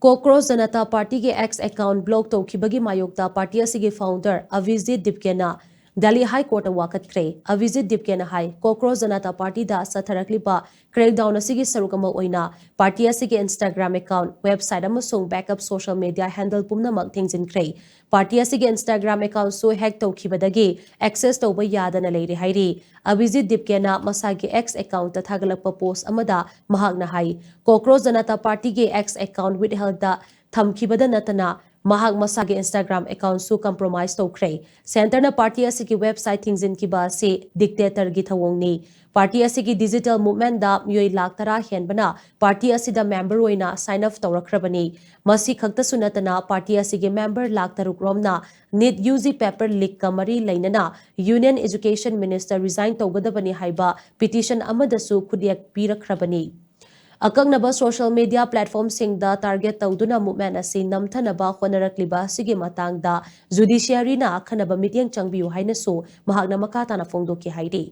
Cockroach Janata Party के X account block तौखिबगी मायोक्ता पार्टी असिगे फाउंडर अभिजीत दिपकेना दिल्ली हाई कोर्ट वाकत्रे अभिजीत दिपकेना हाई Cockroach Janata Party दा सथरकलिबा क्रैकडाउन असिगे सरुकमा ओइना पार्टी असिगे इंस्टाग्राम अकाउंट वेबसाइट अमसुंग बैकअप सोशल मीडिया हैंडल पुमनमक थिंजिनख्रे पार्टी असिगे इंस्टाग्राम अकाउंट सो हैक तौखिबदगी एक्सेस तौबा यादना लेरे हाइरी अभिजीत दिपकेना मसागे X account थागलप पोस्ट अमदा महागना हाई Cockroach Janata Party के X account with दा थमखिबदा नतना महाग मसागे इंस्टाग्राम अकाउंट सु कंप्रोमाइज तौख्रे सेंटर पार्टी असिगी वेबसाइट थिंजिनकिबा से डिक्टेटर की थवोंगनी पार्टी असिगी डिजिटल मूवमेंट दा मियोय लाख तरा हेनबना पार्टी असिदा मेंबर ओइना साइन अप तौरखरबनी मसी खक्तसु नतना पार्टी असिगी मेंबर लाख तरुक रोमना नीट यूजी पेपर लीक का मरी लेनना यूनियन एजुकेशन मिनिस्टर रिजाइन तौगदबनी हाइबा पिटिशन अमदसु खुदियक पीरखरबनी अकंगनबा सोशल मीडिया प्लेटफॉर्म सिंगदा टारगेट तौदुना मूवमेंट असि नमथनबा होनरकलिबा सिगे मतांगदा जुडिशियरीना अखनबा मिटिंग चंगबियु हाइनसु महागना मखा ताना फोंदोकी हाइरी